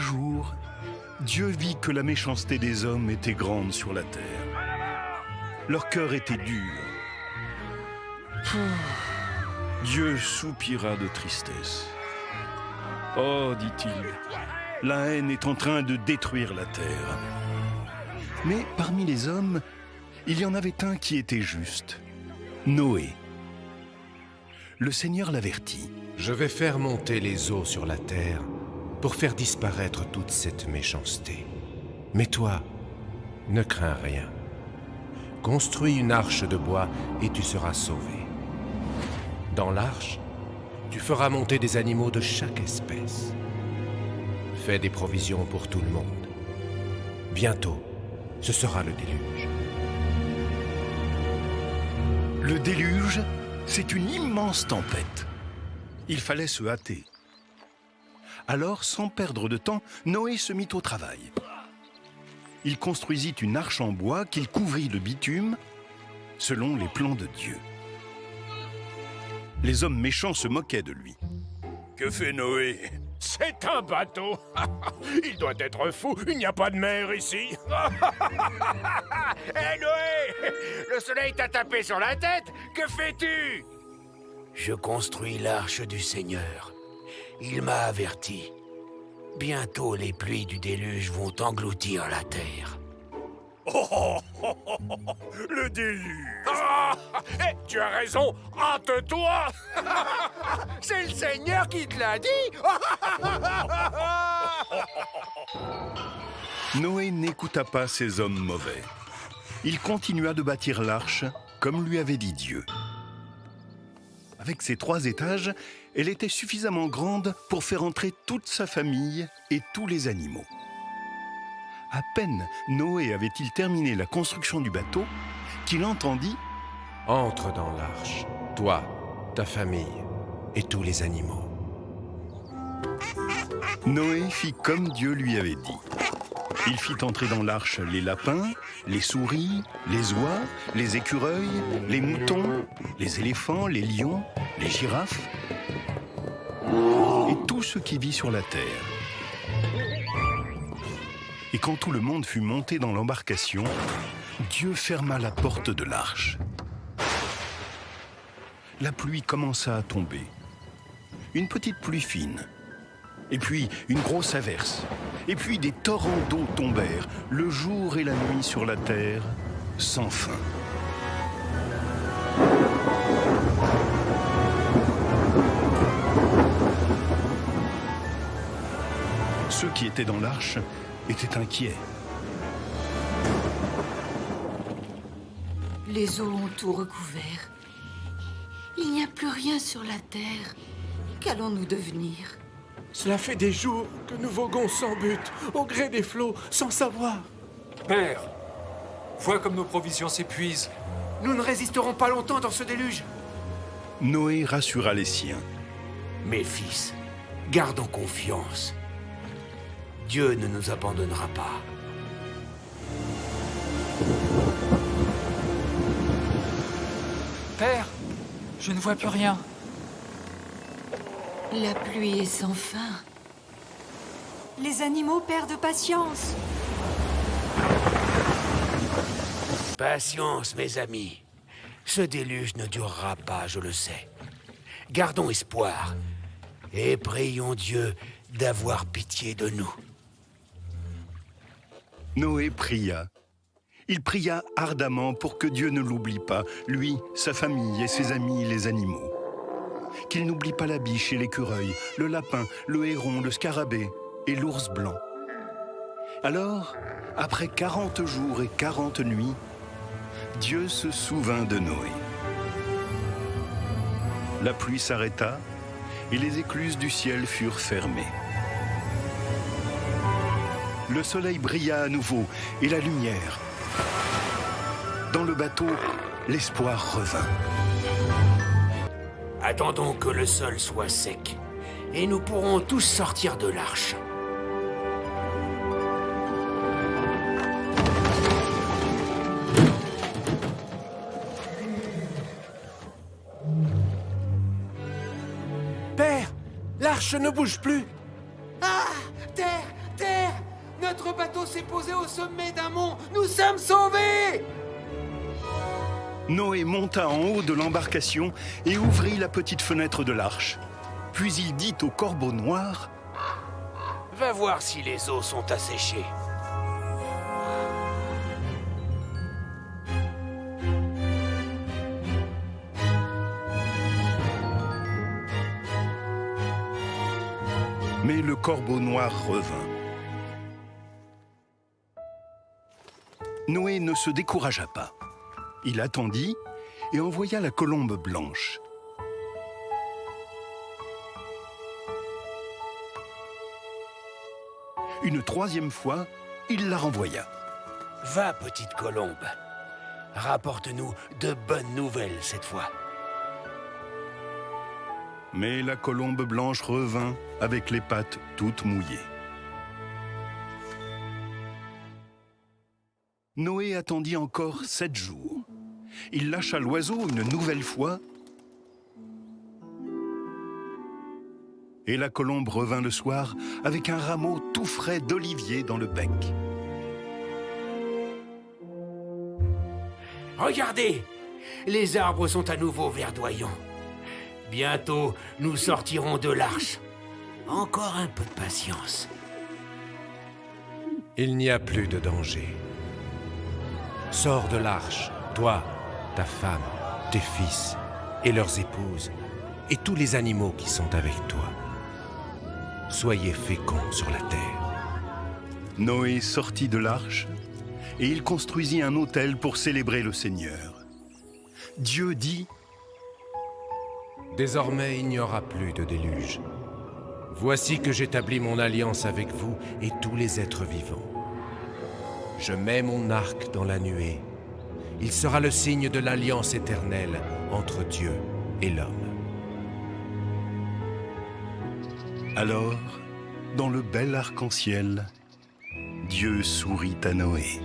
jour, Dieu vit que la méchanceté des hommes était grande sur la terre. Leur cœur était dur. Dieu soupira de tristesse. « Oh, dit-il, la haine est en train de détruire la terre. » Mais parmi les hommes, il y en avait un qui était juste, Noé. Le Seigneur l'avertit. « Je vais faire monter les eaux sur la terre pour faire disparaître toute cette méchanceté. Mais toi, ne crains rien. Construis une arche de bois et tu seras sauvé. Dans l'arche, tu feras monter des animaux de chaque espèce. Fais des provisions pour tout le monde. Bientôt, ce sera le déluge. » Le déluge, c'est une immense tempête. Il fallait se hâter. Alors, sans perdre de temps, Noé se mit au travail. Il construisit une arche en bois qu'il couvrit de bitume, selon les plans de Dieu. Les hommes méchants se moquaient de lui. « Que fait Noé ? C'est un bateau. Il doit être fou, il n'y a pas de mer ici. Hé Noé, le soleil t'a tapé sur la tête, que fais-tu? Je construis l'arche du Seigneur. Il m'a averti. Bientôt les pluies du déluge vont engloutir la terre. Le déluge. Ah, tu as raison, hâte-toi. C'est le Seigneur qui te l'a dit. Noé n'écouta pas ces hommes mauvais. Il continua de bâtir l'arche comme lui avait dit Dieu. Avec ses 3 étages, elle était suffisamment grande pour faire entrer toute sa famille et tous les animaux. À peine Noé avait-il terminé la construction du bateau qu'il entendit « Entre dans l'arche, toi, ta famille et tous les animaux. » Noé fit comme Dieu lui avait dit. Il fit entrer dans l'arche les lapins, les souris, les oies, les écureuils, les moutons, les éléphants, les lions, les girafes et tout ce qui vit sur la terre. Et quand tout le monde fut monté dans l'embarcation, Dieu ferma la porte de l'arche. La pluie commença à tomber. Une petite pluie fine. Et puis une grosse averse. Et puis des torrents d'eau tombèrent, le jour et la nuit sur la terre, sans fin. Ceux qui étaient dans l'arche étaient inquiets. Les eaux ont tout recouvert. Il n'y a plus rien sur la terre. Qu'allons-nous devenir? Cela fait des jours que nous voguons sans but, au gré des flots, sans savoir. Père, vois comme nos provisions s'épuisent. Nous ne résisterons pas longtemps dans ce déluge. Noé rassura les siens. Mes fils, gardons confiance. Dieu ne nous abandonnera pas. Père, je ne vois plus rien. La pluie est sans fin. Les animaux perdent patience. Patience, mes amis. Ce déluge ne durera pas, je le sais. Gardons espoir et prions Dieu d'avoir pitié de nous. Noé pria. Il pria ardemment pour que Dieu ne l'oublie pas, lui, sa famille et ses amis, les animaux. Qu'il n'oublie pas la biche et l'écureuil, le lapin, le héron, le scarabée et l'ours blanc. Alors, après 40 jours et 40 nuits, Dieu se souvint de Noé. La pluie s'arrêta et les écluses du ciel furent fermées. Le soleil brilla à nouveau et la lumière. Dans le bateau, l'espoir revint. Attendons que le sol soit sec et nous pourrons tous sortir de l'arche. Père, l'arche ne bouge plus. Ah! Terre! Notre bateau s'est posé au sommet d'un mont. Nous sommes sauvés! Noé monta en haut de l'embarcation et ouvrit la petite fenêtre de l'arche. Puis il dit au corbeau noir: Va voir si les eaux sont asséchées. Mais le corbeau noir revint. Noé ne se découragea pas. Il attendit et envoya la colombe blanche. Une troisième fois, il la renvoya. Va, petite colombe. Rapporte-nous de bonnes nouvelles cette fois. Mais la colombe blanche revint avec les pattes toutes mouillées. Noé attendit encore 7 jours. Il lâcha l'oiseau une nouvelle fois et la colombe revint le soir avec un rameau tout frais d'olivier dans le bec. Regardez! Les arbres sont à nouveau verdoyants. Bientôt, nous sortirons de l'arche. Encore un peu de patience. Il n'y a plus de danger. Sors de l'arche, toi, ta femme, tes fils et leurs épouses, et tous les animaux qui sont avec toi. Soyez féconds sur la terre. Noé sortit de l'arche et il construisit un autel pour célébrer le Seigneur. Dieu dit: Désormais, il n'y aura plus de déluge. Voici que j'établis mon alliance avec vous et tous les êtres vivants. Je mets mon arc dans la nuée. Il sera le signe de l'alliance éternelle entre Dieu et l'homme. Alors, dans le bel arc-en-ciel, Dieu sourit à Noé.